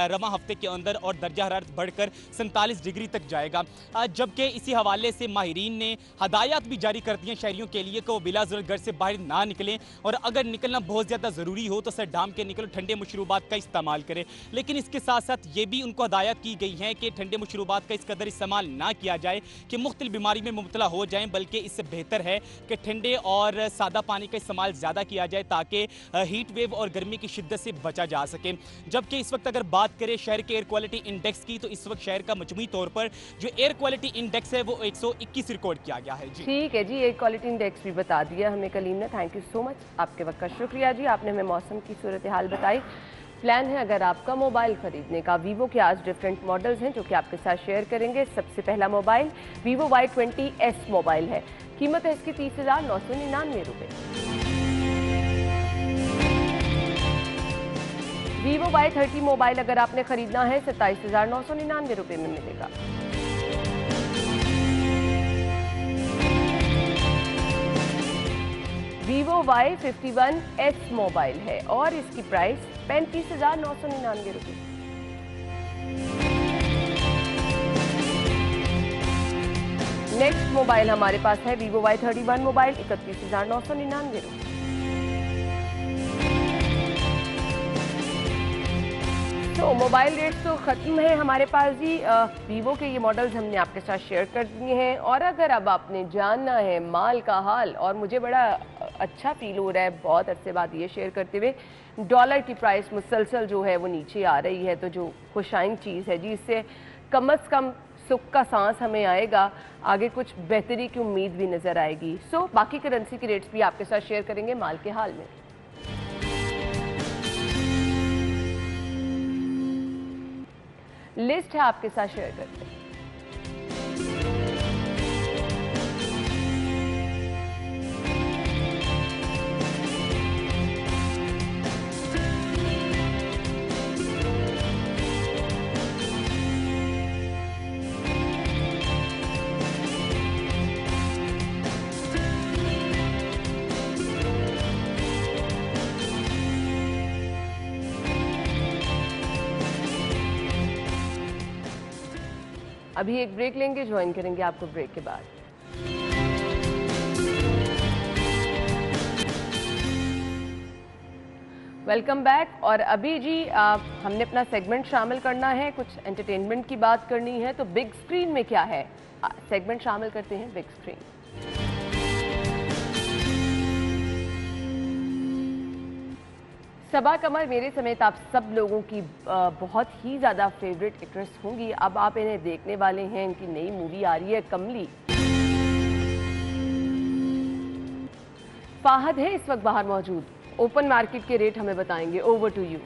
रवा हफ्ते के अंदर और दर्जा हरारत बढ़कर 47 डिग्री तक जाएगा। जबकि इसी हवाले से माहिरीन ने हदायत भी जारी कर दी हैं शहरियों के लिए कि वो बिला ज़रूरत घर से बाहर ना निकलें और अगर निकलना बहुत ज़्यादा ज़रूरी हो तो सर ढाम के निकलो, ठंडे मशरूबात का इस्तेमाल करें। लेकिन इसके साथ साथ ये भी उनको हदायत की गई है कि ठंडे मशरूबात का इस कदर इस्तेमाल ना किया जाए कि मुख्तलिफ बीमारी में मुब्तला हो जाएं, बल्कि इससे बेहतर है कि ठंडे और सादा पानी का इस्तेमाल ज़्यादा किया जाए ताकि हीट वेव और गर्मी की शिद्दत से बचा जा सके। जबकि इस वक्त अगर बात करें शहर के एयर क्वालिटी इंडेक्स की तो इस वक्त शहर का मजमूई तौर पर जो एयर क्वालिटी इंडेक्स है वो 121 रिकॉर्ड किया गया है। जी ठीक है जी, एयर क्वालिटी इंडेक्स भी बता दिया हमें कलीम ने, थैंक यू सो मच, आपके वक्त का शुक्रिया जी, आपने हमें मौसम की सूरत हाल बताई। प्लान है अगर आपका मोबाइल खरीदने का, वीवो के आज डिफरेंट मॉडल्स हैं जो कि आपके साथ शेयर करेंगे। सबसे पहला मोबाइल वीवो Y20S मोबाइल है, कीमत है इसकी 30,999 रुपये। वीवो Y30 मोबाइल अगर आपने खरीदना है 27,999 रुपये में मिलेगा। वीवो Y51S मोबाइल है और इसकी प्राइस 35,999 रुपये। नेक्स्ट मोबाइल हमारे पास है वीवो Y31 मोबाइल, 31,999 रुपये। तो मोबाइल रेट्स तो ख़त्म है हमारे पास जी। वीवो के ये मॉडल्स हमने आपके साथ शेयर कर दिए हैं और अगर अब आपने जानना है माल का हाल, और मुझे बड़ा अच्छा फील हो रहा है बहुत अरसे बाद ये शेयर करते हुए, डॉलर की प्राइस मुसलसल जो है वो नीचे आ रही है, तो जो खुशाइन चीज़ है जी, इससे कम से कम सुख का सांस हमें आएगा, आगे कुछ बेहतरी की उम्मीद भी नज़र आएगी। सो बाकी करेंसी के रेट्स भी आपके साथ शेयर करेंगे माल के हाल में। लिस्ट है आपके साथ शेयर करते हैं। अभी एक ब्रेक लेंगे, ज्वाइन करेंगे आपको ब्रेक के बाद। Welcome back. और अभी जी हमने अपना सेगमेंट शामिल करना है, कुछ एंटरटेनमेंट की बात करनी है। तो बिग स्क्रीन में क्या है, सेगमेंट शामिल करते हैं बिग स्क्रीन। सबा कमर मेरे समेत आप सब लोगों की बहुत ही ज़्यादा फेवरेट एक्ट्रेस होंगी। अब आप इन्हें देखने वाले हैं, इनकी नई मूवी आ रही है कमली। फाहद है इस वक्त बाहर मौजूद, ओपन मार्केट के रेट हमें बताएंगे। Over to you.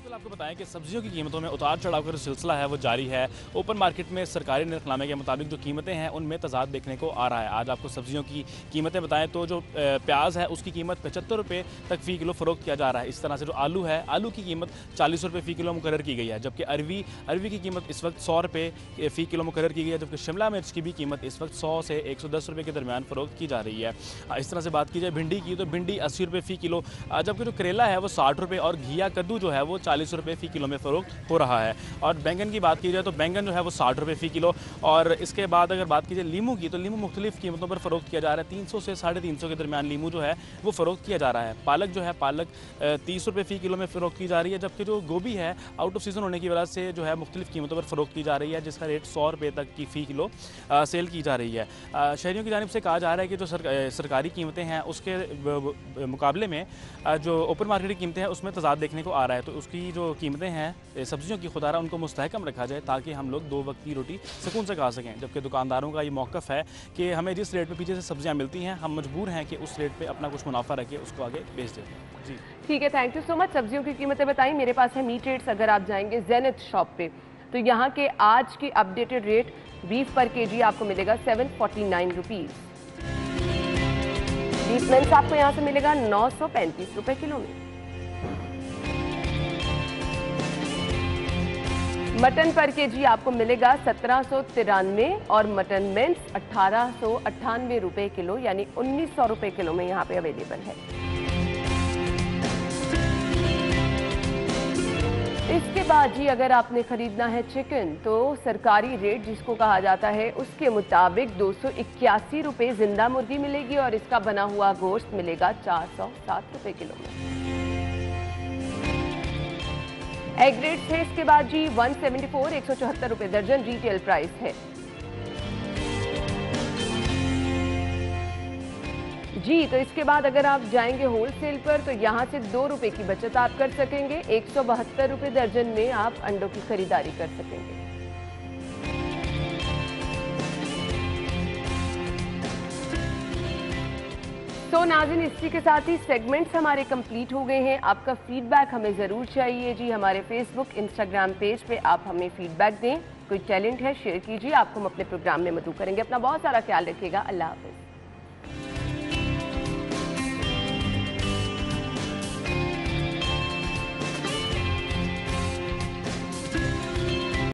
आपको बताएं कि सब्जियों की कीमतों में उतार चढ़ाव का जो सिलसिला है वो जारी है। ओपन मार्केट में सरकारी निर्खनामे के मुताबिक जो कीमतें हैं उनमें तजाद देखने को आ रहा है। आज आपको सब्जियों की कीमतें बताएं तो जो प्याज है उसकी कीमत 75 रुपये तक फ़ी किलो फ़रोख्त किया जा रहा है। इस तरह से जो आलू है, आलू की कीमत 40 रुपये फ़ी किलो मुकर्रर की गई है, जबकि अरवी की कीमत इस वक्त 100 रुपये फ़ी किलो मुकर्रर की गई है, जबकि शिमला मिर्च की भी कीमत इस वक्त 100 से 110 रुपये के दरमियान फ़रोख्त की जा रही है। इस तरह से बात की जाए भिंडी की तो भिंडी 80 रुपये फ़ी किलो, जबकि जो करेला है वो 60 रुपये और घिया कद्दू जो है वो 40 रुपये फ़ी किलो में फ़रोख्त हो रहा है। और बैंगन की बात की जाए तो बैंगन जो है वो 60 रुपये फ़ी किलो। और इसके बाद अगर बात की जाए लीमू की तो लीमू मुख्तलिफ़ कीमतों पर फ़रोख्त किया जा रहा है। 300 से 350 के दरमियान लीमू जो है वो फ़रोख्त किया जा रहा है। पालक जो है पालक 30 रुपये फ़ी किलो में फ़रोख्त की जा रही है, जबकि जो गोभी है आउट ऑफ सीज़न होने की वजह से जो है मुख्तलिफ़ कीमतों पर फ़रोख्त की जा रही है, जिसका रेट 100 रुपये तक की फ़ी किलो सेल की जा रही है। शहरियों की जानिब से कहा जा रहा है कि जो सरकारी कीमतें हैं उसके मुकाबले में जो ओपन मार्केट की कीमतें हैं उसमें तजाद देखने को आ रहा है। तो उसकी जो कीमतें हैं सब्जियों की खुदारा उनको मुस्तहकम रखा जाए ताकि हम लोग 2 वक्त की रोटी सुकून से खा सकें। जबकि दुकानदारों का ये मौक़िफ़ है कि हमें जिस रेट पे पीछे से सब्जियां मिलती हैं हम मजबूर हैं कि उस रेट पे अपना कुछ मुनाफा रखें, उसको आगे बेच दें। जी ठीक है, थैंक यू सो मच। सब्जियों की कीमतें बताई। मेरे पास है मीट रेट्स। अगर आप जाएंगे ज़ेनिथ शॉप पे तो यहाँ के आज की अपडेटेड रेट बीफ पर केजी आपको मिलेगा 749 रुपीज़। बीफ मिल्स आपको यहाँ से मिलेगा 935 रुपये किलो में। मटन पर केजी आपको मिलेगा 1793 और मटन मिन्स 1898 रुपये किलो, यानी 1900 रुपये किलो में यहाँ पे अवेलेबल है। इसके बाद जी अगर आपने खरीदना है चिकन तो सरकारी रेट जिसको कहा जाता है उसके मुताबिक 281 रुपये जिंदा मुर्गी मिलेगी और इसका बना हुआ गोश्त मिलेगा 407 रुपये किलो में। एग रेट्स है इसके बाद जी 174 174 रुपये दर्जन रिटेल प्राइस है जी। तो इसके बाद अगर आप जाएंगे होलसेल पर तो यहाँ से 2 रुपये की बचत आप कर सकेंगे। 172 रुपये दर्जन में आप अंडों की खरीदारी कर सकेंगे। तो नाज़रीन इसी के साथ ही सेगमेंट्स हमारे कंप्लीट हो गए हैं। आपका फीडबैक हमें ज़रूर चाहिए जी। हमारे फेसबुक इंस्टाग्राम पेज पे आप हमें फीडबैक दें। कोई टैलेंट है शेयर कीजिए, आपको हम अपने प्रोग्राम में मदऊ करेंगे। अपना बहुत सारा ख्याल रखिएगा। अल्लाह हाफ़िज़।